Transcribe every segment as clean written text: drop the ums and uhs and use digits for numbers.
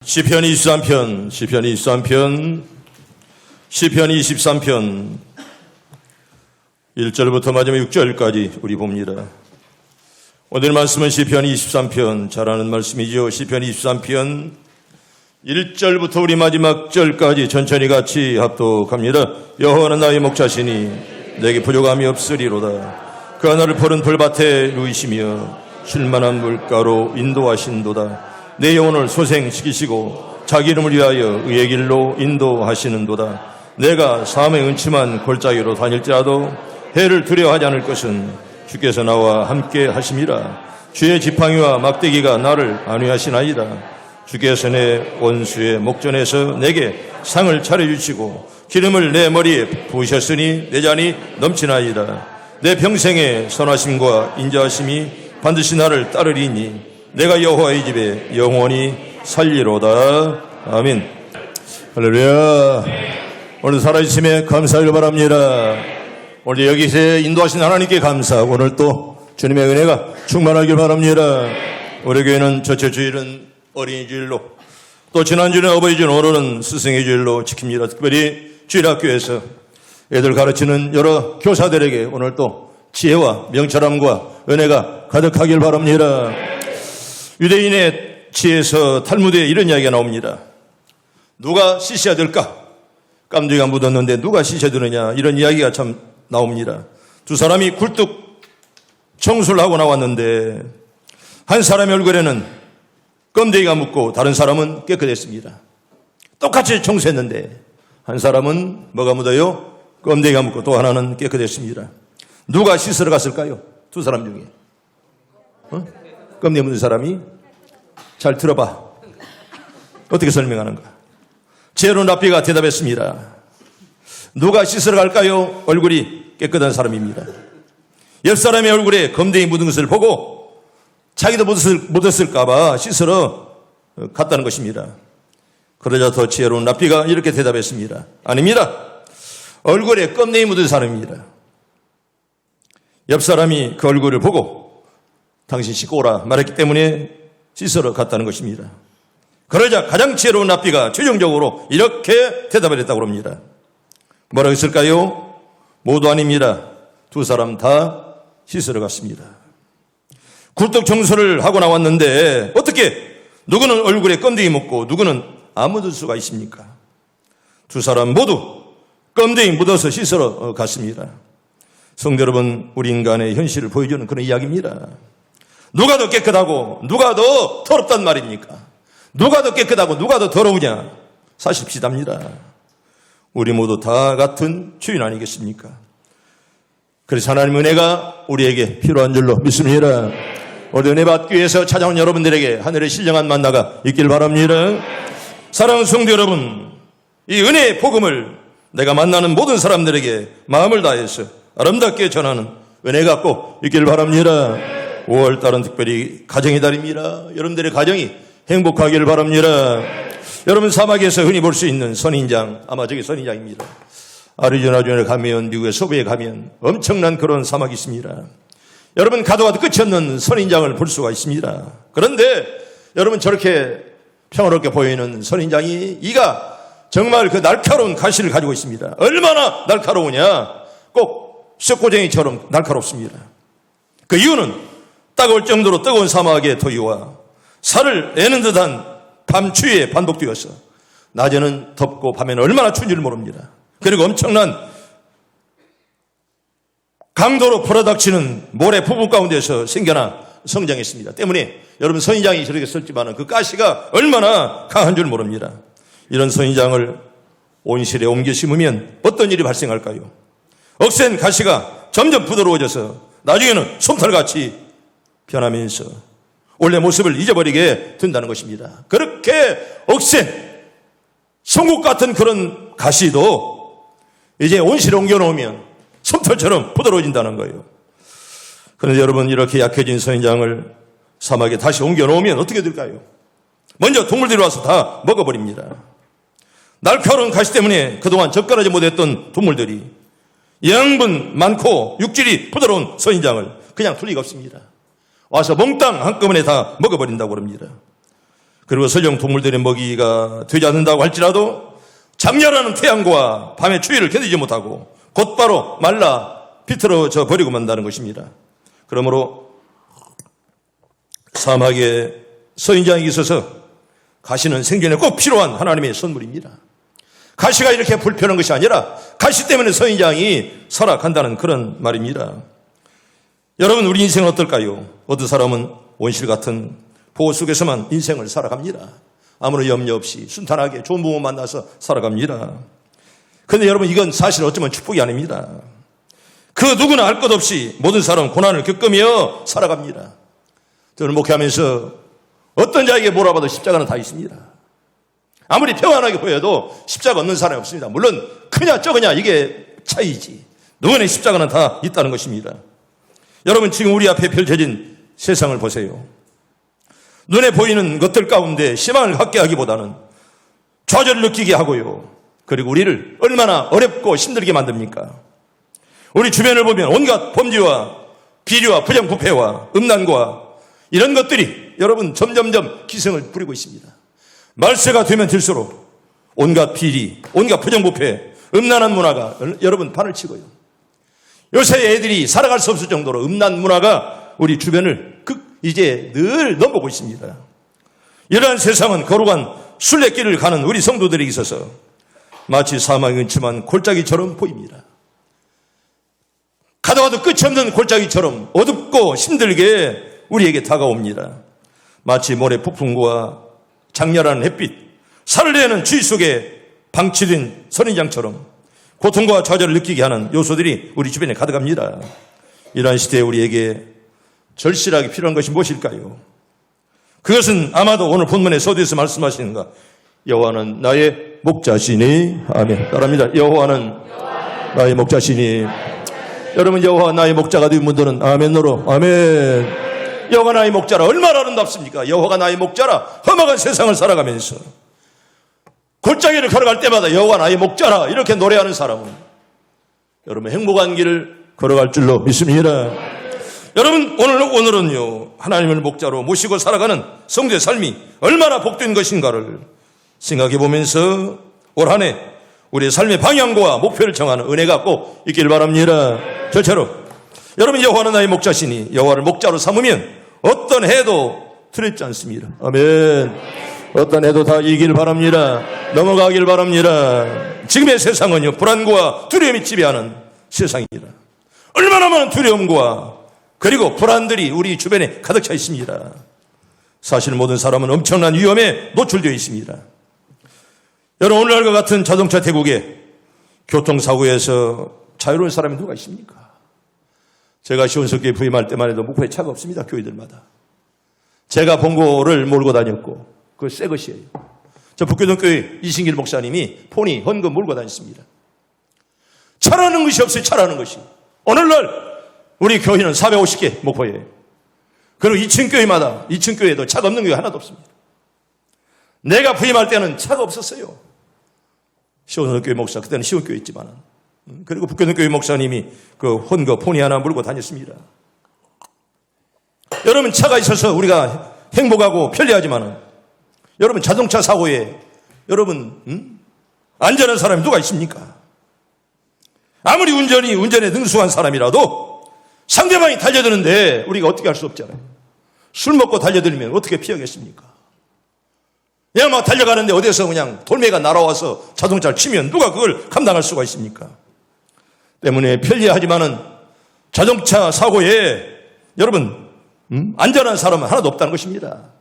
시편 23편, 시편 1절부터 마지막 6절까지 우리 봅니다. 오늘 말씀은 시편 23편, 잘 아는 말씀이죠. 시편 23편 1절부터 우리 마지막 절까지 천천히 같이 합독합니다. 여호와는 나의 목자시니 내게 부족함이 없으리로다. 그가 나를 푸른 풀밭에 누이시며 쉴만한 물가로 인도하신도다. 내 영혼을 소생시키시고 자기 이름을 위하여 의의 길로 인도하시는도다. 내가 사망의 은침한 골짜기로 다닐지라도 해를 두려워하지 않을 것은 주께서 나와 함께 하심이라. 주의 지팡이와 막대기가 나를 안위하시나이다. 주께서 내 원수의 목전에서 내게 상을 차려주시고 기름을 내 머리에 부으셨으니 내 잔이 넘치나이다. 내 평생의 선하심과 인자하심이 반드시 나를 따르리니 내가 여호와의 집에 영원히 살리로다. 아멘. 할렐루야. 오늘 살아주심에 감사하길 바랍니다. 오늘 여기서 인도하신 하나님께 감사하고 오늘 또 주님의 은혜가 충만하길 바랍니다. 우리 교회는 첫째 주일은 어린이 주일로, 또 지난주는 어버이 주일, 오늘은 스승의 주일로 지킵니다. 특별히 주일학교에서 애들 가르치는 여러 교사들에게 오늘 또 지혜와 명철함과 은혜가 가득하길 바랍니다. 유대인의 지에서 탈무드에 이런 이야기가 나옵니다. 누가 씻어야 될까? 깜둥이가 묻었는데 누가 씻어야 되느냐? 이런 이야기가 참 나옵니다. 두 사람이 굴뚝 청소를 하고 나왔는데 한 사람의 얼굴에는 껌데기가 묻고 다른 사람은 깨끗했습니다. 똑같이 청소했는데 한 사람은 뭐가 묻어요? 껌데기가 묻고 또 하나는 깨끗했습니다. 누가 씻으러 갔을까요? 두 사람 중에. 껌데기 묻은 사람이. 잘 들어봐. 어떻게 설명하는가? 지혜로운 랍비가 대답했습니다. 누가 씻으러 갈까요? 얼굴이 깨끗한 사람입니다. 옆 사람의 얼굴에 검댕이 묻은 것을 보고 자기도 묻었을까봐 씻으러 갔다는 것입니다. 그러자 더 지혜로운 랍비가 이렇게 대답했습니다. 아닙니다. 얼굴에 검댕이 묻은 사람입니다. 옆 사람이 그 얼굴을 보고 당신 씻고 오라 말했기 때문에 씻으러 갔다는 것입니다. 그러자 가장 지혜로운 랍비가 최종적으로 이렇게 대답을 했다고 합니다. 뭐라고 했을까요? 모두 아닙니다. 두 사람 다 씻으러 갔습니다. 굴뚝 청소를 하고 나왔는데 어떻게 누구는 얼굴에 껌댕이 묻고 누구는 안 묻을 수가 있습니까? 두 사람 모두 껌댕이 묻어서 씻으러 갔습니다. 성도 여러분, 우리 인간의 현실을 보여주는 그런 이야기입니다. 누가 더 깨끗하고 누가 더 더럽단 말입니까? 누가 더 깨끗하고 누가 더 더러우냐? 사실 비슷합니다. 우리 모두 다 같은 주인 아니겠습니까? 그래서 하나님의 은혜가 우리에게 필요한 줄로 믿습니다. 오늘 은혜 받기 위해서 찾아온 여러분들에게 하늘의 신령한 만나가 있길 바랍니다. 사랑하는 성도 여러분, 이 은혜의 복음을 내가 만나는 모든 사람들에게 마음을 다해서 아름답게 전하는 은혜가 꼭 있길 바랍니다. 5월달은 특별히 가정의 달입니다. 여러분들의 가정이 행복하기를 바랍니다. 여러분, 사막에서 흔히 볼 수 있는 선인장, 아마 저게 선인장입니다. 아리조나주에 가면, 미국의 서부에 가면 엄청난 그런 사막이 있습니다. 여러분, 가도 가도 끝이 없는 선인장을 볼 수가 있습니다. 그런데 여러분, 저렇게 평화롭게 보이는 선인장이 이가 정말 그 날카로운 가시를 가지고 있습니다. 얼마나 날카로우냐? 꼭 쇠꼬쟁이처럼 날카롭습니다. 그 이유는 따가울 정도로 뜨거운 사막의 더위와 살을 내는 듯한 밤추위에 반복되어서 낮에는 덥고 밤에는 얼마나 추운 줄 모릅니다. 그리고 엄청난 강도로 불어닥치는 모래 부분 가운데서 생겨나 성장했습니다. 때문에 여러분, 선인장이 저렇게 썼지만 그 가시가 얼마나 강한 줄 모릅니다. 이런 선인장을 온실에 옮겨 심으면 어떤 일이 발생할까요? 억센 가시가 점점 부드러워져서 나중에는 솜털같이 변하면서 원래 모습을 잊어버리게 된다는 것입니다. 그렇게 억센 송곳 같은 그런 가시도 이제 온실에 옮겨놓으면 솜털처럼 부드러워진다는 거예요. 그런데 여러분, 이렇게 약해진 선인장을 사막에 다시 옮겨놓으면 어떻게 될까요? 먼저 동물들이 와서 다 먹어버립니다. 날카로운 가시 때문에 그동안 접근하지 못했던 동물들이 영양분 많고 육질이 부드러운 선인장을 그냥 둘 리가 없습니다. 와서 몽땅 한꺼번에 다 먹어버린다고 합니다. 그리고 설령 동물들의 먹이가 되지 않는다고 할지라도 장렬하는 태양과 밤의 추위를 견디지 못하고 곧바로 말라 비틀어져 버리고 만다는 것입니다. 그러므로 사막에 서인장에게 있어서 가시는 생존에 꼭 필요한 하나님의 선물입니다. 가시가 이렇게 불편한 것이 아니라 가시 때문에 서인장이 살아간다는 그런 말입니다. 여러분, 우리 인생은 어떨까요? 어떤 사람은 온실 같은 보호 속에서만 인생을 살아갑니다. 아무런 염려 없이 순탄하게 좋은 부모 만나서 살아갑니다. 그런데 여러분, 이건 사실 어쩌면 축복이 아닙니다. 그 누구나 알 것 없이 모든 사람은 고난을 겪으며 살아갑니다. 저는 목회하면서 어떤 자에게 몰아봐도 십자가는 다 있습니다. 아무리 평안하게 보여도 십자가 없는 사람이 없습니다. 물론 크냐 적으냐 이게 차이지. 누구나 십자가는 다 있다는 것입니다. 여러분, 지금 우리 앞에 펼쳐진 세상을 보세요. 눈에 보이는 것들 가운데 희망을 갖게 하기보다는 좌절을 느끼게 하고요. 그리고 우리를 얼마나 어렵고 힘들게 만듭니까? 우리 주변을 보면 온갖 범죄와 비리와 부정부패와 음란과 이런 것들이 여러분 점점점 기승을 부리고 있습니다. 말세가 되면 될수록 온갖 비리, 온갖 부정부패, 음란한 문화가 여러분 판을 치고요. 요새 애들이 살아갈 수 없을 정도로 음란 문화가 우리 주변을 이제 늘 넘보고 있습니다. 이러한 세상은 거룩한 순례길을 가는 우리 성도들에게 있어서 마치 사막이 근처만 골짜기처럼 보입니다. 가다가도 끝이 없는 골짜기처럼 어둡고 힘들게 우리에게 다가옵니다. 마치 모래 폭풍과 장렬한 햇빛, 살을 내는 추위 속에 방치된 선인장처럼 고통과 좌절을 느끼게 하는 요소들이 우리 주변에 가득합니다. 이러한 시대에 우리에게 절실하게 필요한 것이 무엇일까요? 그것은 아마도 오늘 본문의 서두에서 말씀하시는가? 여호와는 나의 목자시니, 아멘. 따라합니다. 여호와는 나의 목자시니. 여러분, 여호와 나의 목자가 된 분들은 아멘으로 아멘. 여호와가 나의 목자라 얼마나 아름답습니까? 여호와가 나의 목자라 험악한 세상을 살아가면서 골짜기를 걸어갈 때마다 여호와 나의 목자라 이렇게 노래하는 사람은 여러분 행복한 길을 걸어갈 줄로 믿습니다. 여러분, 오늘은요 하나님을 목자로 모시고 살아가는 성도의 삶이 얼마나 복된 것인가를 생각해 보면서 올 한 해 우리의 삶의 방향과 목표를 정하는 은혜가 꼭 있기를 바랍니다. 절차로 여러분, 여호와는 나의 목자시니 여호와를 목자로 삼으면 어떤 해도 두렵지 않습니다. 아멘. 어떤 해도 다 이길 바랍니다. 넘어가길 바랍니다. 지금의 세상은요 불안과 두려움이 지배하는 세상입니다. 얼마나 많은 두려움과 그리고 불안들이 우리 주변에 가득 차 있습니다. 사실 모든 사람은 엄청난 위험에 노출되어 있습니다. 여러분, 오늘날과 같은 자동차 대국에 교통사고에서 자유로운 사람이 누가 있습니까? 제가 시온석교회 부임할 때만 해도 목포에 차가 없습니다. 교회들마다. 제가 봉고를 몰고 다녔고 그거 새 것이에요. 저 북교동교회 이신길 목사님이 포니 헌금 몰고 다녔습니다. 차라는 것이 없어요. 차라는 것이. 오늘날 우리 교회는 450개 목포에. 그리고 2층 교회마다 2층 교회에도 차가 없는 교회 하나도 없습니다. 내가 부임할 때는 차가 없었어요. 시온석교회 목사, 그때는 시온교회였지만. 그리고 북교동교회 목사님이 그 헌거 포니 하나 물고 다녔습니다. 여러분, 차가 있어서 우리가 행복하고 편리하지만은 여러분 자동차 사고에 여러분 안전한 사람이 누가 있습니까? 아무리 운전에 능숙한 사람이라도 상대방이 달려드는데 우리가 어떻게 할 수 없잖아요. 술 먹고 달려들면 어떻게 피하겠습니까? 그냥 막 달려가는데 어디서 그냥 돌멩이가 날아와서 자동차를 치면 누가 그걸 감당할 수가 있습니까? 때문에 편리하지만은 자동차 사고에 여러분 안전한 사람은 하나도 없다는 것입니다.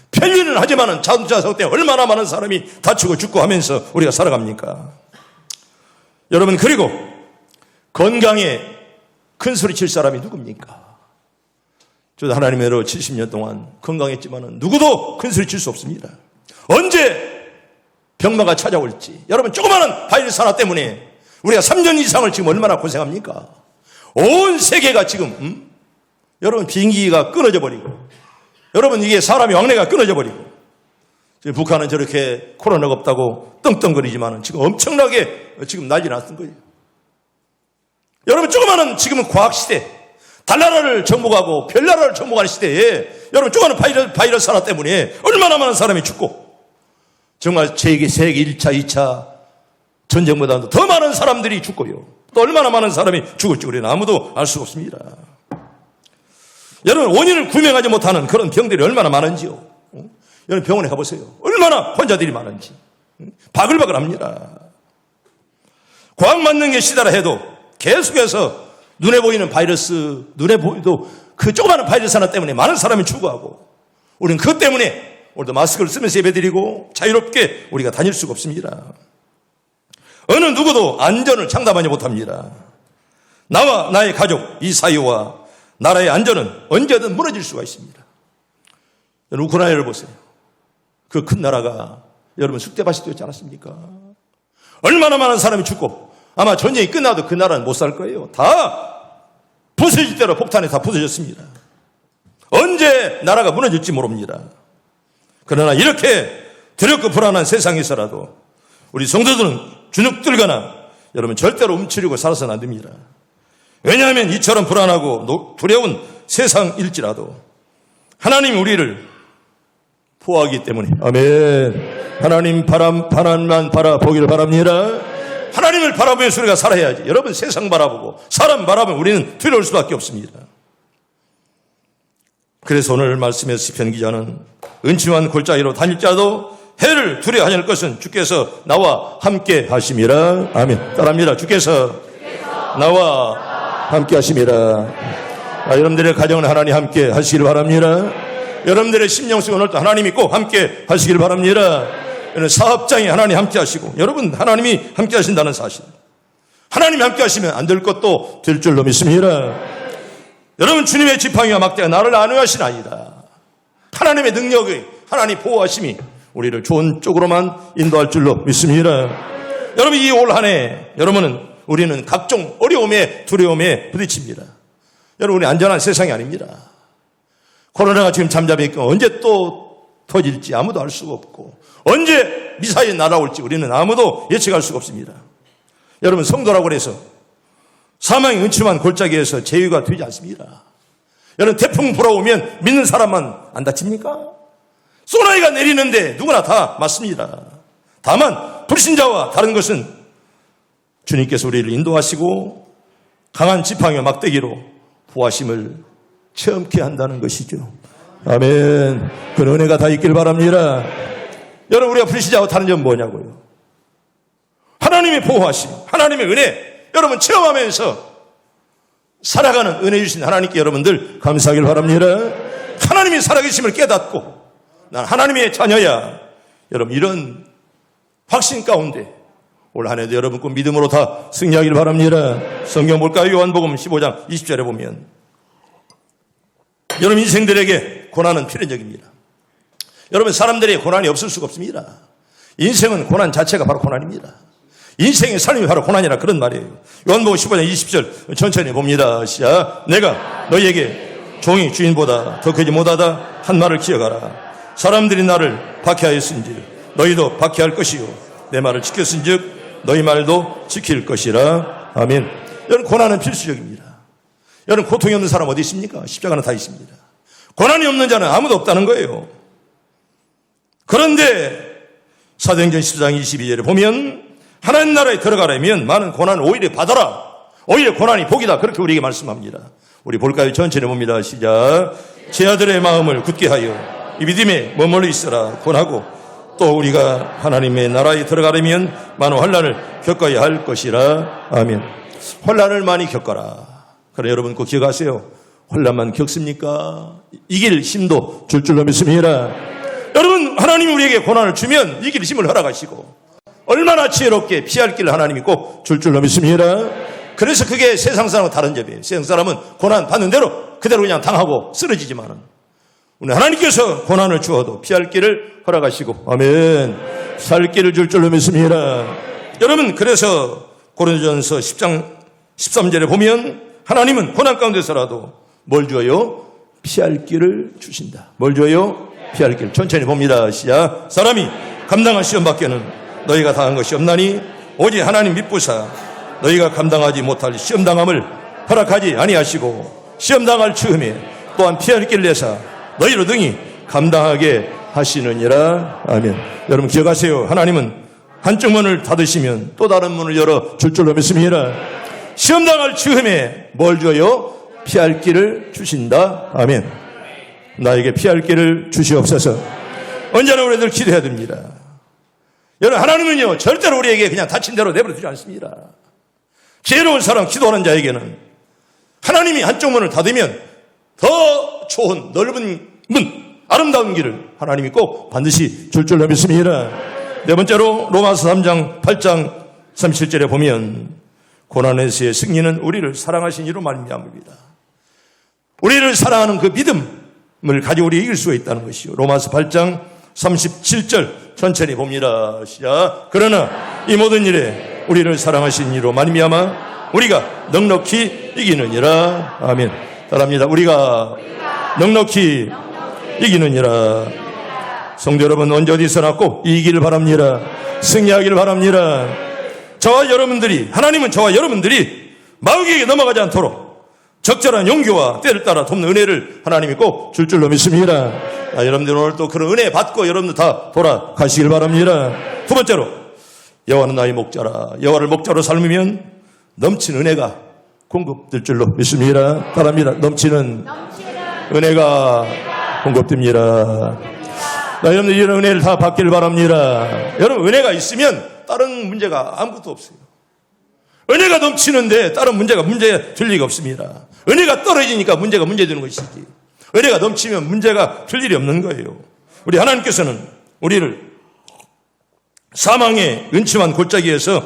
편리는 하지만은 자동차 사고 때문에 얼마나 많은 사람이 다치고 죽고 하면서 우리가 살아갑니까? 여러분, 그리고 건강에 큰 소리 칠 사람이 누굽니까? 저도 하나님의로 70년 동안 건강했지만은 누구도 큰 소리 칠 수 없습니다. 언제 병마가 찾아올지. 여러분, 조그마한 바이러스 하나 때문에 우리가 3년 이상을 지금 얼마나 고생합니까? 온 세계가 지금 여러분 비행기가 끊어져 버리고 여러분 이게 사람의 왕래가 끊어져 버리고 지금 북한은 저렇게 코로나가 없다고 떵떵거리지만 지금 엄청나게 지금 난리 났던 거예요. 여러분, 조그마한 지금은 과학시대 달나라를 정복하고 별나라를 정복하는 시대에 여러분 죽어가는 바이러스 하나 때문에 얼마나 많은 사람이 죽고 정말 세계 1차, 2차 전쟁보다도 더 많은 사람들이 죽고요. 또 얼마나 많은 사람이 죽을지 우리는 아무도 알 수가 없습니다. 여러분 원인을 구명하지 못하는 그런 병들이 얼마나 많은지요. 여러분 병원에 가보세요. 얼마나 환자들이 많은지. 바글바글합니다. 과학 맞는 게 시다라 해도 계속해서 눈에 보이는 바이러스, 눈에 보이도 그 조그마한 바이러스 하나 때문에 많은 사람이 죽어가고 우리는 그것 때문에 오늘도 마스크를 쓰면서 예배드리고 자유롭게 우리가 다닐 수가 없습니다. 어느 누구도 안전을 장담하지 못합니다. 나와 나의 가족, 이 사회와 나라의 안전은 언제든 무너질 수가 있습니다. 여러분 우크라이나를 보세요. 그 큰 나라가 여러분 쑥대밭이 되었지 않았습니까? 얼마나 많은 사람이 죽고 아마 전쟁이 끝나도 그 나라는 못 살 거예요. 다 부서질 대로 폭탄에 다 부서졌습니다. 언제 나라가 무너질지 모릅니다. 그러나 이렇게 두렵고 불안한 세상에서라도 우리 성도들은 주눅들거나 여러분 절대로 움츠리고 살아서는 안 됩니다. 왜냐하면 이처럼 불안하고 두려운 세상일지라도 하나님이 우리를 보호하기 때문에 아멘. 하나님 바람만 바라보기를 바랍니다. 하나님을 바라보면서 우리가 살아야지. 여러분 세상 바라보고 사람 바라보면 우리는 두려울 수밖에 없습니다. 그래서 오늘 말씀에서 시편 기자는 은침한 골짜기로 다닐 자도 해를 두려워하지 않을 것은 주께서 나와 함께 하심이라. 아멘. 따라합니다. 주께서 나와 함께 하심이라. 여러분들의 가정은 하나님 함께 하시길 바랍니다. 여러분들의 심령 속에 오늘도 하나님이 꼭 함께 하시길 바랍니다. 사업장에 하나님 함께 하시고 여러분 하나님이 함께 하신다는 사실. 하나님이 함께 하시면 안 될 것도 될 줄로 믿습니다. 여러분 주님의 지팡이와 막대가 나를 안위하시나이다. 하나님의 능력의 하나님 보호하심이 우리를 좋은 쪽으로만 인도할 줄로 믿습니다. 여러분 이 올 한 해 여러분은 우리는 각종 어려움에 두려움에 부딪힙니다. 여러분 우리 안전한 세상이 아닙니다. 코로나가 지금 잠잠해 있고 언제 또 터질지 아무도 알 수가 없고 언제 미사일이 날아올지 우리는 아무도 예측할 수가 없습니다. 여러분 성도라고 해서 사망의 은침한 골짜기에서 제외가 되지 않습니다. 여러분 태풍 불어오면 믿는 사람만 안 다칩니까? 소나기가 내리는데 누구나 다 맞습니다. 다만 불신자와 다른 것은 주님께서 우리를 인도하시고 강한 지팡이와 막대기로 보호하심을 체험케 한다는 것이죠. 아멘. 그 은혜가 다 있길 바랍니다. 여러분 우리가 불신자와 다른 점은 뭐냐고요? 하나님의 보호하심, 하나님의 은혜 여러분 체험하면서 살아가는 은혜 주신 하나님께 여러분들 감사하길 바랍니다. 하나님이 살아계심을 깨닫고 난 하나님의 자녀야. 여러분 이런 확신 가운데 올 한 해도 여러분 꼭 믿음으로 다 승리하길 바랍니다. 성경 볼까요? 요한복음 15장 20절에 보면 여러분 인생들에게 고난은 필연적입니다. 여러분 사람들에게 고난이 없을 수가 없습니다. 인생은 고난 자체가 바로 고난입니다. 인생의 삶이 바로 고난이라 그런 말이에요. 요한복음 15장 20절 천천히 봅니다. 시작. 내가 너희에게 종이 주인보다 더 크지 못하다 한 말을 기억하라. 사람들이 나를 박해하였은지 너희도 박해할 것이요 내 말을 지켰은즉 너희 말도 지킬 것이라. 아멘. 여러분 고난은 필수적입니다. 여러분 고통이 없는 사람 어디 있습니까? 십자가는 다 있습니다. 고난이 없는 자는 아무도 없다는 거예요. 그런데 사도행전 14장 22절에 보면 하나님 나라에 들어가려면 많은 고난을 오히려 받아라. 오히려 고난이 복이다. 그렇게 우리에게 말씀합니다. 우리 볼까요? 전체를 봅니다. 시작. 제 아들의 마음을 굳게 하여 이 믿음에 머물러 있어라. 권하고 또 우리가 하나님의 나라에 들어가려면 많은 환난을 겪어야 할 것이라. 아멘. 환난을 많이 겪어라. 그래 여러분 꼭 기억하세요. 환난만 겪습니까? 이길 힘도 줄 줄로 믿습니다. 여러분 하나님이 우리에게 고난을 주면 이길 힘을 허락하시고 얼마나 지혜롭게 피할 길을 하나님이 꼭 줄 줄로 믿습니다. 그래서 그게 세상 사람과 다른 점이에요. 세상 사람은 고난 받는 대로 그대로 그냥 당하고 쓰러지지만은 우리 하나님께서 고난을 주어도 피할 길을 허락하시고 아멘. 살 길을 줄 줄로 믿습니다. 여러분 그래서 고린도전서 10장 13절에 보면 하나님은 고난 가운데서라도 뭘 줘요? 피할 길을 주신다. 뭘 줘요? 피할 길. 천천히 봅니다. 시작. 사람이 감당할 시험 밖에는 너희가 당한 것이 없나니 오직 하나님 믿부사 너희가 감당하지 못할 시험당함을 허락하지 아니하시고 시험당할 즈음에 또한 피할 길을 내사 너희로 등이 감당하게 하시느니라. 아멘. 여러분 기억하세요. 하나님은 한쪽 문을 닫으시면 또 다른 문을 열어 줄 줄로 믿습니다. 시험당할 즈음에 뭘 줘요? 피할 길을 주신다. 아멘. 나에게 피할 길을 주시옵소서. 언제나 우리들 기도해야 됩니다. 여러분 하나님은요 절대로 우리에게 그냥 다친 대로 내버려 두지 않습니다. 지혜로운 사람 기도하는 자에게는 하나님이 한쪽 문을 닫으면 더 좋은 넓은 문, 아름다운 길을 하나님이 꼭 반드시 줄 줄로 믿습니다. 네 번째로 로마서 3장 8장 37절에 보면 고난에서의 승리는 우리를 사랑하신 이로 말미암습니다. 우리를 사랑하는 그 믿음을 가지고 우리 이길 수가 있다는 것이요. 로마서 8장 37절 천천히 봅니다. 시작. 그러나 이 모든 일에 우리를 사랑하신 이로 말미암아 우리가 넉넉히 이기느니라. 아멘. 따라합니다. 우리가 넉넉히 이기느니라. 성도 여러분 언제 어디서나 꼭 이기길 바랍니다. 승리하길 바랍니다. 저와 여러분들이 하나님은 저와 여러분들이 마귀에게 넘어가지 않도록 적절한 용기와 때를 따라 돕는 은혜를 하나님이 꼭 줄 줄로 믿습니다. 여러분들 오늘 또 그런 은혜 받고 여러분들 다 돌아가시길 바랍니다. 두 번째로 여호와는 나의 목자라. 여호와를 목자로 삶으면 넘치는 은혜가 공급될 줄로 믿습니다. 따라합니다. 넘치는 은혜가 공급됩니다. 여러분들 이런 은혜를 다 받길 바랍니다. 여러분 은혜가 있으면 다른 문제가 아무것도 없어요. 은혜가 넘치는데 다른 문제가 될 리가 없습니다. 은혜가 떨어지니까 문제가 문제되는 것이지. 은혜가 넘치면 문제가 될 일이 없는 거예요. 우리 하나님께서는 우리를 사망의 은침한 골짜기에서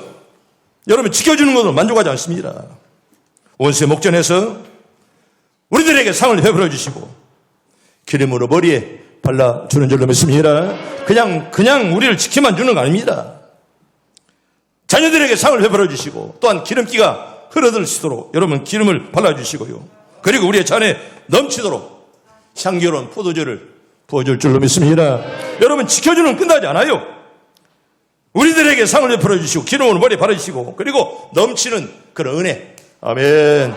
여러분 지켜주는 것으로 만족하지 않습니다. 원수의 목전에서 우리들에게 상을 베풀어 주시고 기름으로 머리에 발라주는 줄로 믿습니다. 그냥 우리를 지켜만 주는 거 아닙니다. 자녀들에게 상을 베풀어 주시고 또한 기름기가 흐르들수도록 여러분 기름을 발라주시고요. 그리고 우리의 잔에 넘치도록 향기로운 포도주를 부어줄 줄로 믿습니다. 여러분 지켜주는 끝나지 않아요. 우리들에게 상을 베풀어 주시고 기름으로 머리에 바르시고 그리고 넘치는 그런 은혜. 아멘.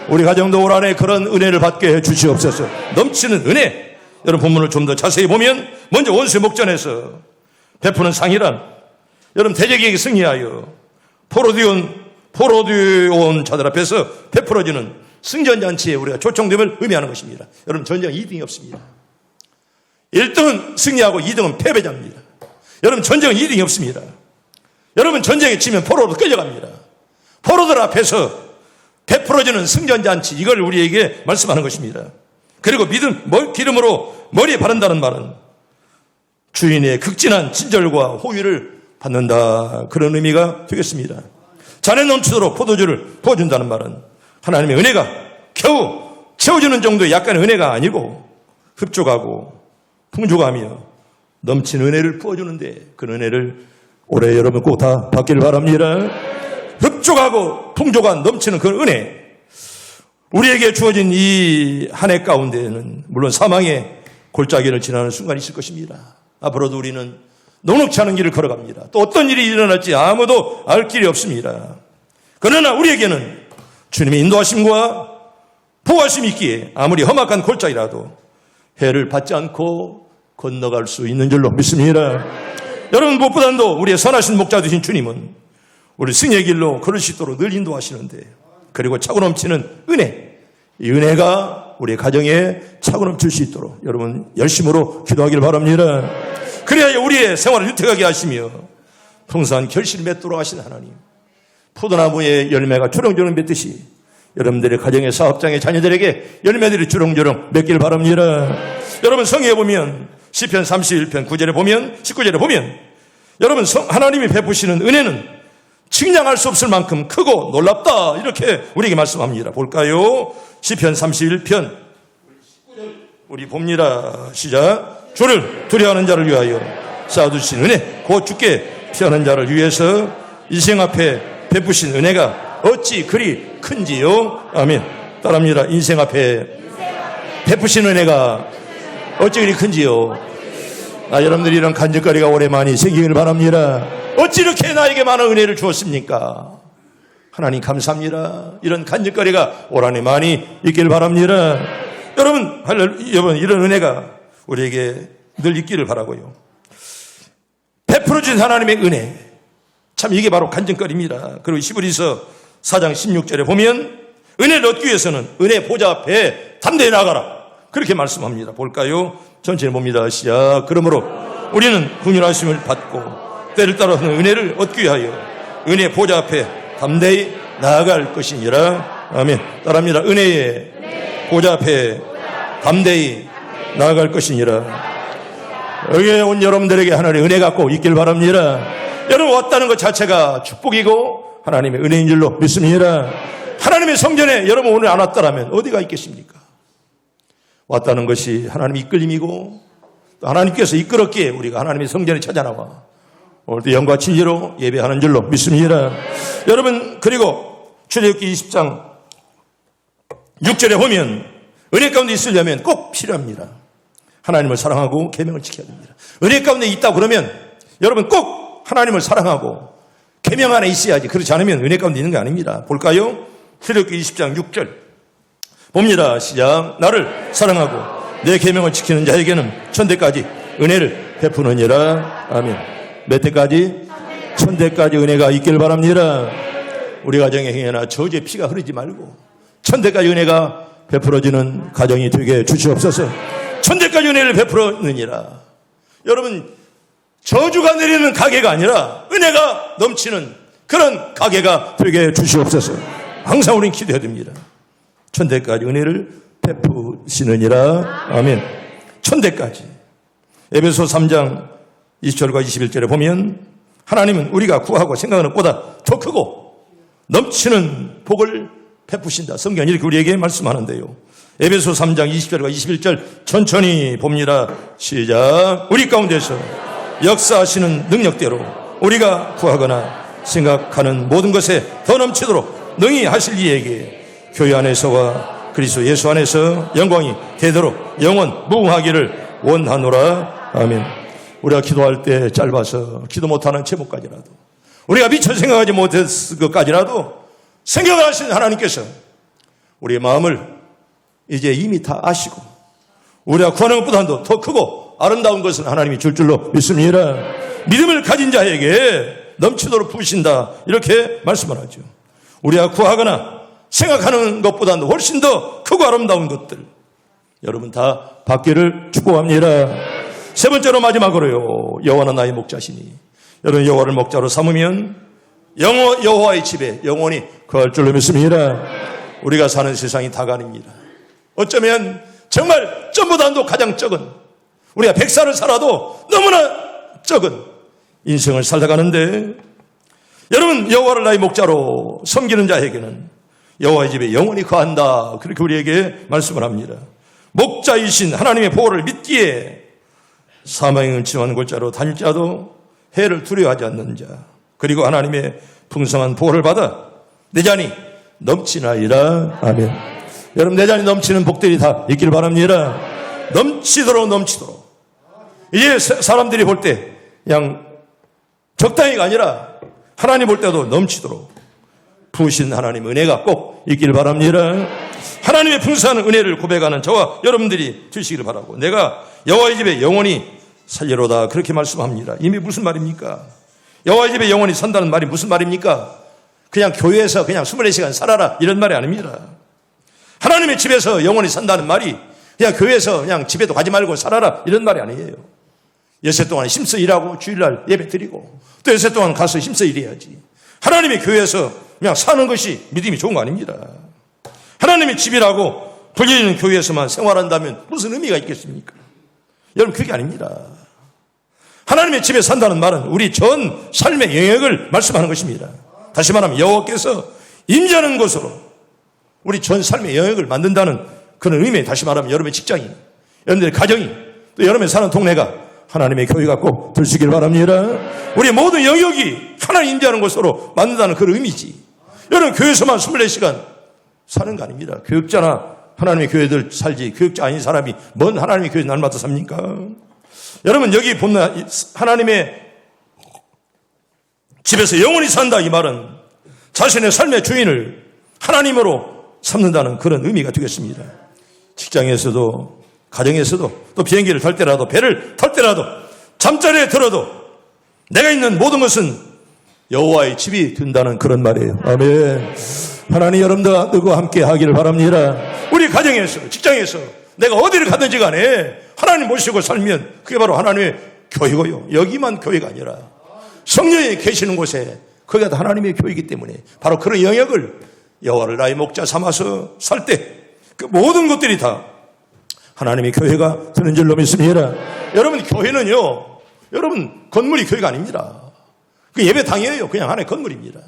우리 가정도 올 한해 그런 은혜를 받게 해 주시옵소서. 넘치는 은혜. 여러분 본문을 좀 더 자세히 보면 먼저 원수의 목전에서 베푸는 상이란 여러분 대적에게 승리하여 포로되온 자들 앞에서 베풀어지는 승전잔치에 우리가 초청됨을 의미하는 것입니다. 여러분 전쟁 2등이 없습니다. 1등은 승리하고 2등은 패배자입니다. 여러분 전쟁은 2등이 없습니다. 여러분 전쟁에 치면 포로로 끌려갑니다. 포로들 앞에서 베풀어지는 승전잔치 이걸 우리에게 말씀하는 것입니다. 그리고 기름으로 머리에 바른다는 말은 주인의 극진한 친절과 호의를 받는다. 그런 의미가 되겠습니다. 잔에 넘치도록 포도주를 부어준다는 말은 하나님의 은혜가 겨우 채워주는 정도의 약간의 은혜가 아니고 흡족하고 풍족하며 넘치는 은혜를 부어주는데 그 은혜를 올해 여러분 꼭 다 받기를 바랍니다. 흡족하고 풍족한 넘치는 그 은혜 우리에게 주어진 이 한 해 가운데에는 물론 사망의 골짜기를 지나는 순간이 있을 것입니다. 앞으로도 우리는 녹록치 않은 길을 걸어갑니다. 또 어떤 일이 일어날지 아무도 알 길이 없습니다. 그러나 우리에게는 주님의 인도하심과 보호하심이 있기에 아무리 험악한 골짜기라도 해를 받지 않고 건너갈 수 있는 줄로 믿습니다. 여러분 무엇보다도 우리의 선하신 목자 되신 주님은 우리 승리의 길로 걸을 수 있도록 늘 인도하시는데 그리고 차고 넘치는 은혜 이 은혜가 우리 가정에 차고 넘칠 수 있도록 여러분 열심으로 기도하길 바랍니다. 그래야 우리의 생활을 윤택하게 하시며 풍성한 결실을 맺도록 하시는 하나님 포도나무의 열매가 주렁주렁 맺듯이 여러분들의 가정의 사업장의 자녀들에게 열매들이 주렁주렁 맺길 바랍니다. 여러분 성경에 보면 시편 31편 9절에 보면 19절에 보면 여러분 하나님이 베푸시는 은혜는 측량할 수 없을 만큼 크고 놀랍다 이렇게 우리에게 말씀합니다. 볼까요? 시편 31편 우리 봅니다. 시작. 주를 두려워하는 자를 위하여 쌓아두신 은혜 곧 주께 피하는 자를 위해서 인생 앞에 베푸신 은혜가 어찌 그리 큰지요. 아멘. 따라합니다. 인생 앞에 베푸신 은혜가 어찌 그리 큰지요. 여러분들이 이런 간증거리가 올해 많이 생기길 바랍니다. 어찌 이렇게 나에게 많은 은혜를 주었습니까? 하나님 감사합니다. 이런 간증거리가 올 한해 많이 있길 바랍니다. 여러분 이런 은혜가 우리에게 늘 있기를 바라고요. 베풀어준 하나님의 은혜, 참 이게 바로 간증거리입니다. 그리고 히브리서 4장 16절에 보면 은혜를 얻기 위해서는 은혜 보좌 앞에 담대히 나가라, 그렇게 말씀합니다. 볼까요? 전체를 봅니다. 시작. 그러므로 우리는 긍휼하심을 받고 때를 따라서 은혜를 얻기 위하여 은혜 보좌 앞에 담대히 나아갈 것이니라. 아멘. 따라합니다. 은혜의 보좌 앞에 담대히 나아갈 것이니라. 여기에 온 여러분들에게 하나님의 은혜가 꼭 있길 바랍니다. 여러분 왔다는 것 자체가 축복이고 하나님의 은혜인 줄로 믿습니다. 하나님의 성전에 여러분 오늘 안 왔다라면 어디가 있겠습니까? 왔다는 것이 하나님의 이끌림이고 또 하나님께서 이끌었기에 우리가 하나님의 성전에 찾아나와 오늘도 영과 진리로 예배하는 줄로 믿습니다. 여러분, 그리고 출애굽기 20장 6절에 보면 은혜 가운데 있으려면 꼭 필요합니다. 하나님을 사랑하고 계명을 지켜야 됩니다. 은혜 가운데 있다고 그러면 여러분 꼭 하나님을 사랑하고 계명 안에 있어야지. 그렇지 않으면 은혜 가운데 있는 게 아닙니다. 볼까요? 출애굽기 20장 6절 봅니다. 시작. 나를 사랑하고 내 계명을 지키는 자에게는 천대까지 은혜를 베푸느니라. 아멘. 몇 대까지? 천대까지 은혜가 있길 바랍니다. 우리 가정에 행여나 저주의 피가 흐르지 말고 천대까지 은혜가 베풀어지는 가정이 되게 주시옵소서. 천대까지 은혜를 베풀었느니라. 여러분, 저주가 내리는 가게가 아니라 은혜가 넘치는 그런 가게가 되게 주시옵소서. 항상 우리는 기도해야 됩니다. 천대까지 은혜를 베푸시느니라. 아멘. 천대까지. 에베소 3장 20절과 21절에 보면 하나님은 우리가 구하고 생각하는 것보다 더 크고 넘치는 복을 베푸신다. 성경이 이렇게 우리에게 말씀하는데요. 에베소 3장 20절과 21절 천천히 봅니다. 시작. 우리 가운데서 역사하시는 능력대로 우리가 구하거나 생각하는 모든 것에 더 넘치도록 능히 하실 이에게 교회 안에서와 그리스도 예수 안에서 영광이 되도록 영원 무궁하기를 원하노라. 아멘. 우리가 기도할 때 짧아서 기도 못하는 제목까지라도 우리가 미처 생각하지 못했을 것까지라도 생각을 하시는 하나님께서 우리의 마음을 이제 이미 다 아시고 우리가 구하는 것보다도 더 크고 아름다운 것은 하나님이 줄 줄로 믿습니다. 믿음을 가진 자에게 넘치도록 부으신다. 이렇게 말씀을 하죠. 우리가 구하거나 생각하는 것보다도 훨씬 더 크고 아름다운 것들 여러분 다 받기를 축복합니다. 세 번째로 마지막으로요. 여호와는 나의 목자시니 여러분 여호와를 목자로 삼으면 여호와의 집에 영원히 거할 줄로 믿습니다. 우리가 사는 세상이 다간입니다. 어쩌면 정말 점보다도 가장 적은 우리가 100살을 살아도 너무나 적은 인생을 살아가는데 여러분 여호와를 나의 목자로 섬기는 자에게는 여호와의 집에 영원히 거한다. 그렇게 우리에게 말씀을 합니다. 목자이신 하나님의 보호를 믿기에 사망의 음침한 골짜로 다닐 자도 해를 두려워하지 않는 자 그리고 하나님의 풍성한 보호를 받아 내 잔이 넘치나이다. 아멘. 여러분 내 잔이 넘치는 복들이 다 있길 바랍니다. 넘치도록 이제 사람들이 볼 때 그냥 적당히가 아니라 하나님 볼 때도 넘치도록 부으신 하나님 은혜가 꼭 있길 바랍니다. 하나님의 풍성한 은혜를 고백하는 저와 여러분들이 되시기를 바라고 내가 여호와의 집에 영원히 살리로다. 그렇게 말씀합니다. 이미 무슨 말입니까? 여호와의 집에 영원히 산다는 말이 무슨 말입니까? 그냥 교회에서 그냥 24시간 살아라 이런 말이 아닙니다. 하나님의 집에서 영원히 산다는 말이 그냥 교회에서 그냥 집에도 가지 말고 살아라 이런 말이 아니에요. 여세 동안 힘써 일하고 주일날 예배 드리고 또 여세 동안 가서 힘써 일해야지. 하나님의 교회에서 그냥 사는 것이 믿음이 좋은 거 아닙니다. 하나님의 집이라고 불리는 교회에서만 생활한다면 무슨 의미가 있겠습니까? 여러분 그게 아닙니다. 하나님의 집에 산다는 말은 우리 전 삶의 영역을 말씀하는 것입니다. 다시 말하면 여호와께서 임재하는 곳으로 우리 전 삶의 영역을 만든다는 그런 의미. 다시 말하면 여러분의 직장이, 여러분들의 가정이, 또 여러분의 사는 동네가 하나님의 교회가 꼭 될 수 있기를 바랍니다. 우리 모든 영역이 하나님 임재하는 곳으로 만든다는 그런 의미지. 여러분 교회에서만 24시간 사는 거 아닙니다. 교육자나 하나님의 교회들 살지 교육자 아닌 사람이 뭔 하나님의 교회 날마다 삽니까? 여러분 여기 보면 하나님의 집에서 영원히 산다 이 말은 자신의 삶의 주인을 하나님으로 삼는다는 그런 의미가 되겠습니다. 직장에서도 가정에서도 또 비행기를 탈 때라도 배를 탈 때라도 잠자리에 들어도 내가 있는 모든 것은 여호와의 집이 된다는 그런 말이에요. 아멘. 하나님 여러분들과 누구와 함께 하기를 바랍니다. 우리 가정에서 직장에서 내가 어디를 가든지 간에 하나님 모시고 살면 그게 바로 하나님의 교회고요. 여기만 교회가 아니라 성령이 계시는 곳에 거기가 다 하나님의 교회이기 때문에 바로 그런 영역을 여호와를 나의 목자 삼아서 살 때 그 모든 것들이 다 하나님의 교회가 되는 줄로 믿습니다. 여러분 교회는요, 여러분 건물이 교회가 아닙니다. 그 예배당이에요. 그냥 하나의 건물입니다.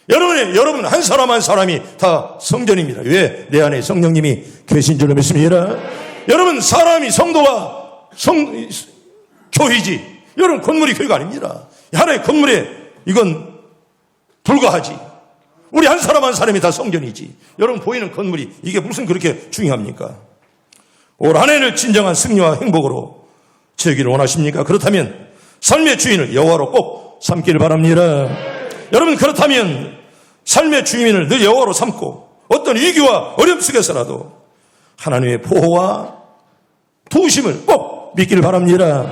여러분 한 사람 한 사람이 다 성전입니다. 왜? 내 안에 성령님이 계신 줄로 믿습니다. 여러분 사람이 성도가 교회지. 여러분 건물이 교회가 아닙니다. 하나의 건물에 이건 불과하지. 우리 한 사람 한 사람이 다 성전이지. 여러분 보이는 건물이 이게 무슨 그렇게 중요합니까? 올 한 해를 진정한 승리와 행복으로 채우기를 원하십니까? 그렇다면 삶의 주인을 여호와로 꼭 삼기를 바랍니다. 여러분 그렇다면 삶의 주인을 늘 여호와로 삼고 어떤 위기와 어려움 속에서라도 하나님의 보호와 도우심을 꼭 믿기를 바랍니다.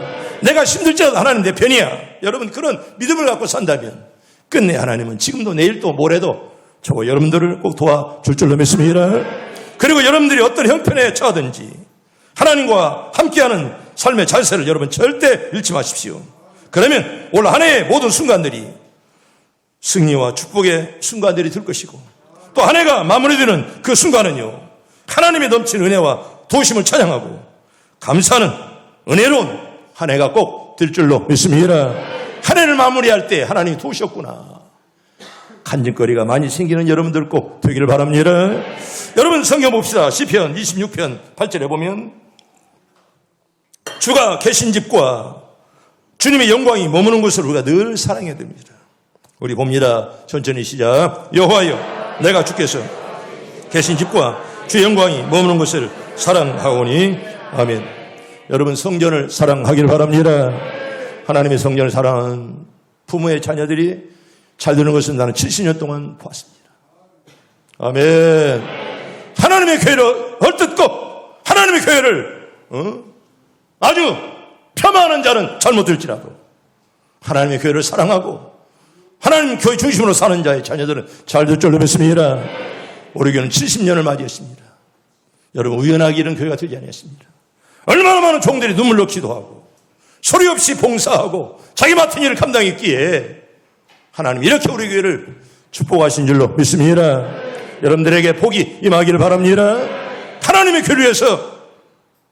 내가 힘들지라도 하나님 내 편이야. 여러분 그런 믿음을 갖고 산다면 끝내 하나님은 지금도 내일도 모레도 저와 여러분들을 꼭 도와줄 줄로 믿습니다. 그리고 여러분들이 어떤 형편에 처하든지 하나님과 함께하는 삶의 자세를 여러분 절대 잃지 마십시오. 그러면 올 한 해의 모든 순간들이 승리와 축복의 순간들이 될 것이고 또 한 해가 마무리되는 그 순간은요 하나님의 넘치는 은혜와 도우심을 찬양하고 감사하는 은혜로운 한 해가 꼭 될 줄로 믿습니다. 한 해를 마무리할 때 하나님이 도우셨구나. 간증거리가 많이 생기는 여러분들 꼭 되기를 바랍니다. 여러분 성경 봅시다. 시편 26편 8절에 보면 주가 계신 집과 주님의 영광이 머무는 곳을 우리가 늘 사랑해야 됩니다. 우리 봅니다. 천천히 시작. 여호와여 내가 주께서 계신 집과 주의 영광이 머무는 곳을 사랑하오니 아멘. 여러분 성전을 사랑하기를 바랍니다. 하나님의 성전을 사랑하는 부모의 자녀들이 잘 되는 것은 나는 70년 동안 보았습니다. 아멘. 하나님의 교회를 헐뜯고 하나님의 교회를 아주 폄하하는 자는 잘못될지라도 하나님의 교회를 사랑하고 하나님 교회 중심으로 사는 자의 자녀들은 잘 될 줄로 믿습니다. 우리 교회는 70년을 맞이했습니다. 여러분 우연하게 이런 교회가 되지 않았습니다. 얼마나 많은 종들이 눈물로 기도하고 소리 없이 봉사하고 자기 맡은 일을 감당했기에 하나님 이렇게 우리 교회를 축복하신 줄로 믿습니다. 여러분들에게 복이 임하기를 바랍니다. 하나님의 교회를 위해서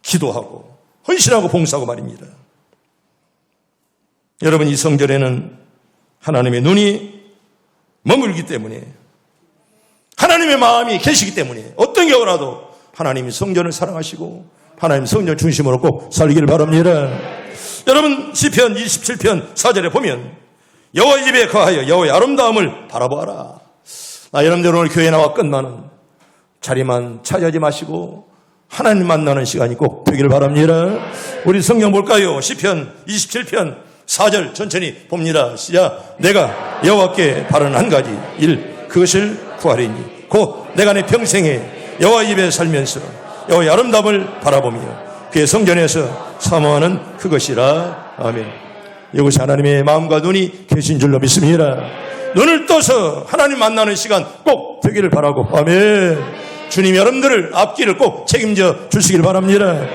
기도하고 헌신하고 봉사하고 말입니다. 여러분 이 성전에는 하나님의 눈이 머물기 때문에 하나님의 마음이 계시기 때문에 어떤 경우라도 하나님이 성전을 사랑하시고 하나님 성전 중심으로 꼭 살기를 바랍니다. 여러분 시편 27편 4절에 보면 여호와의 집에 거하여 여호와의 아름다움을 바라보아라. 여러분들 오늘 교회에 나와 끝나는 자리만 차지하지 마시고 하나님 만나는 시간이 꼭 되기를 바랍니다. 우리 성경 볼까요? 시편 27편 4절 천천히 봅니다. 시작. 내가 여호와께 바라는 한 가지 일 그것을 구하리니 곧 내가 내 평생에 여호와의 집에 살면서 여호와의 아름다움을 바라보며 그의 성전에서 사모하는 그것이라. 아멘. 이것이 하나님의 마음과 눈이 계신 줄로 믿습니다. 눈을 떠서 하나님 만나는 시간 꼭 되기를 바라고 아멘. 주님 여러분들을 앞길을 꼭 책임져 주시길 바랍니다.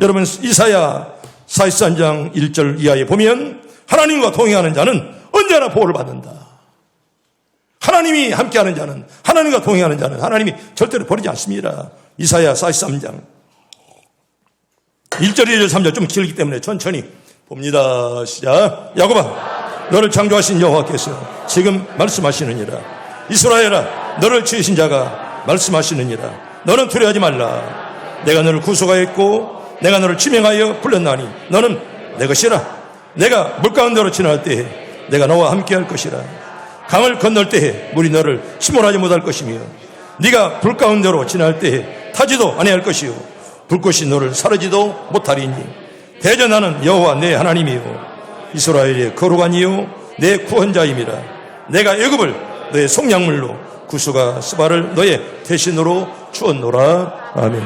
여러분 이사야 43장 1절 이하에 보면 하나님과 동행하는 자는 언제나 보호를 받는다. 하나님이 함께하는 자는 하나님과 동행하는 자는 하나님이 절대로 버리지 않습니다. 이사야 43장 1절 2절 3절 좀 길기 때문에 천천히 봅니다. 시작. 야곱아 너를 창조하신 여호와께서 지금 말씀하시느니라. 이스라엘아 너를 지으신 자가 말씀하시느니라. 너는 두려워하지 말라. 내가 너를 구속하였고 내가 너를 지명하여 불렀나니 너는 내 것이라. 내가 물가운데로 지나갈 때에 내가 너와 함께할 것이라. 강을 건널 때에 물이 너를 침몰하지 못할 것이며 네가 불 가운데로 지나갈 때에 타지도 아니할 것이요 불꽃이 너를 사르지도 못하리니 대저 나는 여호와 내 하나님이요 이스라엘의 거룩한 이요 내 구원자임이라. 내가 애굽을 너의 속량물로 구수가 스바를 너의 대신으로 주었노라. 아멘.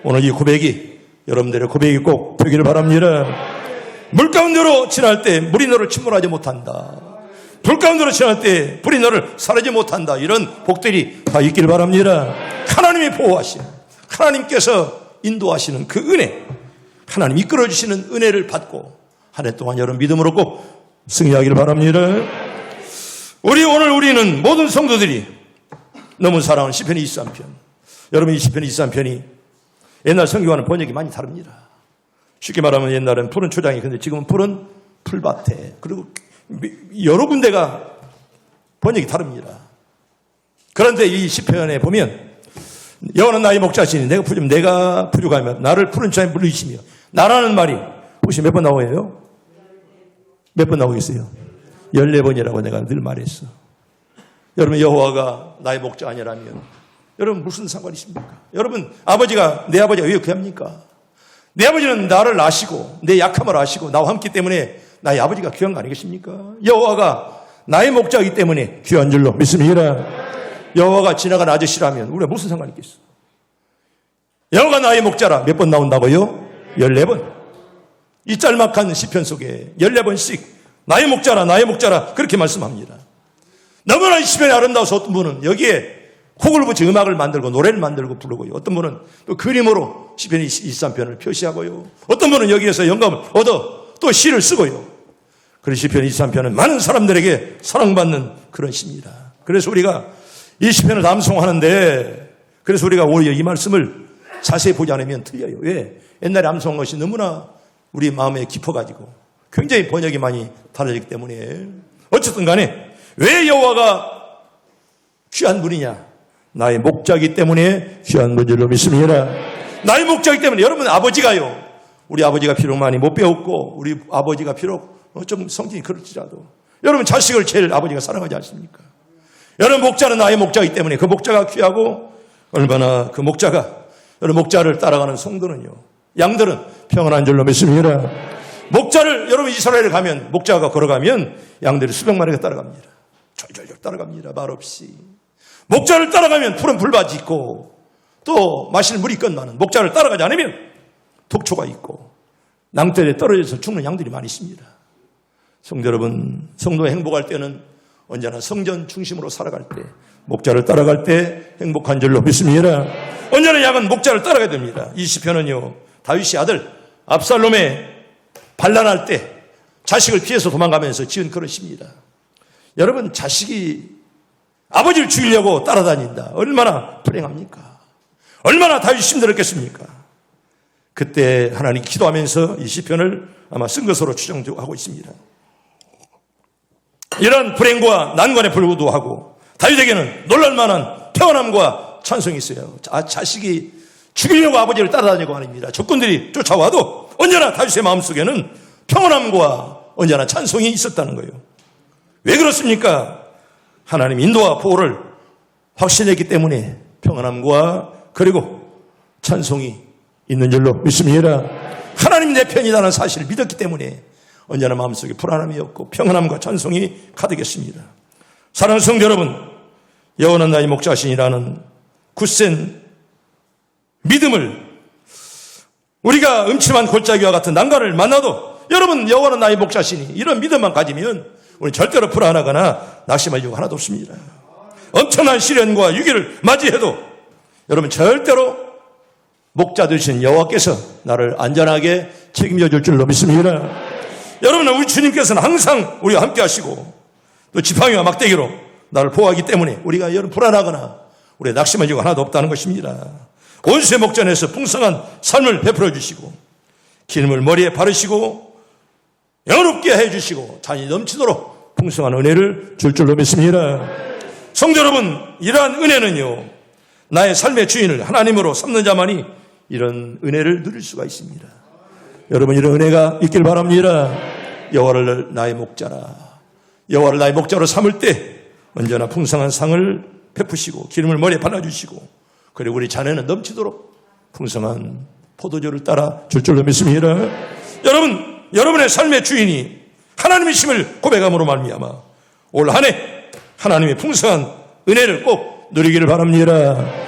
오늘 이 고백이 여러분들의 고백이 꼭 되기를 바랍니다. 물 가운데로 지날 때 물이 너를 침몰하지 못한다. 불 가운데로 지날 때 불이 너를 사르지 못한다. 이런 복들이 다 있길 바랍니다. 하나님이 보호하시는, 하나님께서 인도하시는 그 은혜, 하나님 이끌어주시는 은혜를 받고 한 해 동안 여러분 믿음으로 꼭 승리하기를 바랍니다. 우리는 모든 성도들이 너무 사랑하는 시편 23편. 여러분 이 시편 23편이 옛날 성경과는 번역이 많이 다릅니다. 쉽게 말하면 옛날엔 푸른 초장이, 근데 지금은 푸른 풀밭에, 그리고 여러 군데가 번역이 다릅니다. 그런데 이 시편에 보면 여호와는 나의 목자시니 내가 부족하면 나를 푸른 초장에 물리시며, 나라는 말이 혹시 몇 번 나오예요? 몇 번 나오겠어요? 14번이라고 내가 늘 말했어. 여러분 여호와가 나의 목자 아니라면 여러분 무슨 상관이 있습니까? 여러분 내 아버지가 왜 귀합니까? 내 아버지는 나를 아시고 내 약함을 아시고 나와 함께 때문에 나의 아버지가 귀한 거 아니겠습니까? 여호와가 나의 목자이기 때문에 귀한 줄로 믿습니다. 여호와가 지나간 아저씨라면 우리가 무슨 상관이 있겠어? 여호와가 나의 목자라 몇 번 나온다고요? 14번. 이 짤막한 시편 속에 14번씩 나의 목자라 그렇게 말씀합니다. 너무나 이 시편이 아름다워서 어떤 분은 여기에 곡을 붙여 음악을 만들고 노래를 만들고 부르고요. 어떤 분은 또 그림으로 시편 23편을 표시하고요. 어떤 분은 여기에서 영감을 얻어 또 시를 쓰고요. 그런 시편 23편은 많은 사람들에게 사랑받는 그런 시입니다. 그래서 우리가 이 시편을 암송하는데, 그래서 우리가 오히려 이 말씀을 자세히 보지 않으면 틀려요. 왜? 옛날에 암송한 것이 너무나 우리 마음에 깊어가지고 굉장히 번역이 많이 달라지기 때문에. 어쨌든 간에 왜 여호와가 귀한 분이냐? 나의 목자이기 때문에 귀한 분들로 믿습니다. 나의 목자이기 때문에. 여러분 아버지가요, 우리 아버지가 비록 많이 못 배웠고 우리 아버지가 비록 좀 성질이 그럴지라도 여러분 자식을 제일 아버지가 사랑하지 않습니까? 여러분 목자는 나의 목자이기 때문에 그 목자가 귀하고, 얼마나 그 목자가, 여러분 목자를 따라가는 성도는요, 양들은 평안한 줄로 믿습니다. 목자를, 여러분 이스라엘에 가면 목자가 걸어가면 양들이 수백 마리가 따라갑니다. 졸졸졸 따라갑니다. 말없이. 목자를 따라가면 푸른 풀밭이 있고 또 마실 물이 끝나는, 목자를 따라가지 않으면 독초가 있고 낭떠러에 떨어져서 죽는 양들이 많이 있습니다. 성도 여러분, 성도가 행복할 때는 언제나 성전 중심으로 살아갈 때, 목자를 따라갈 때 행복한 줄로 믿습니다. 언제나 양은 목자를 따라가야 됩니다. 이 시편은요, 다윗의 아들 압살롬의 반란할 때 자식을 피해서 도망가면서 지은 그런 시입니다. 여러분 자식이 아버지를 죽이려고 따라다닌다. 얼마나 불행합니까? 얼마나 다윗이 힘들었겠습니까? 그때 하나님 기도하면서 이 시편을 아마 쓴 것으로 추정하고 있습니다. 이런 불행과 난관에 불구하고 다윗에게는 놀랄만한 평안함과 찬송이 있어요. 자식이 죽이려고 아버지를 따라다니고 아닙니다. 적군들이 쫓아와도 언제나 다윗의 마음속에는 평안함과 언제나 찬송이 있었다는 거예요. 왜 그렇습니까? 하나님 인도와 보호를 확신했기 때문에 평안함과 그리고 찬송이 있는 줄로 믿습니다. 하나님 내 편이라는 사실을 믿었기 때문에 언제나 마음속에 불안함이 없고 평안함과 찬송이 가득했습니다. 사랑하는 성도 여러분, 여호와는 나의 목자시니라는 굳센 믿음을, 우리가 음침한 골짜기와 같은 난관을 만나도 여러분 여호와는 나의 목자시니, 이런 믿음만 가지면 우리 절대로 불안하거나 낙심할 이유가 하나도 없습니다. 엄청난 시련과 위기를 맞이해도 여러분 절대로 목자 되신 여호와께서 나를 안전하게 책임져 줄 줄로 믿습니다. 여러분, 우리 주님께서는 항상 우리와 함께 하시고 또 지팡이와 막대기로 나를 보호하기 때문에 우리가 여러분 불안하거나 우리의 낙심할 이유가 하나도 없다는 것입니다. 온수의 목전에서 풍성한 삶을 베풀어 주시고 기름을 머리에 바르시고 영롭게 해주시고 잔이 넘치도록 풍성한 은혜를 줄 줄로 믿습니다. 성도 여러분, 이러한 은혜는요, 나의 삶의 주인을 하나님으로 삼는 자만이 이런 은혜를 누릴 수가 있습니다. 여러분, 이런 은혜가 있길 바랍니다. 여호와를 나의 목자라, 여호와를 나의 목자로 삼을 때 언제나 풍성한 상을 베푸시고 기름을 머리에 발라주시고 그리고 우리 잔에는 넘치도록 풍성한 포도주를 따라 줄 줄로 믿습니다. 여러분, 여러분의 삶의 주인이 하나님이심을 고백함으로 말미암아 올 한 해 하나님의 풍성한 은혜를 꼭 누리기를 바랍니다.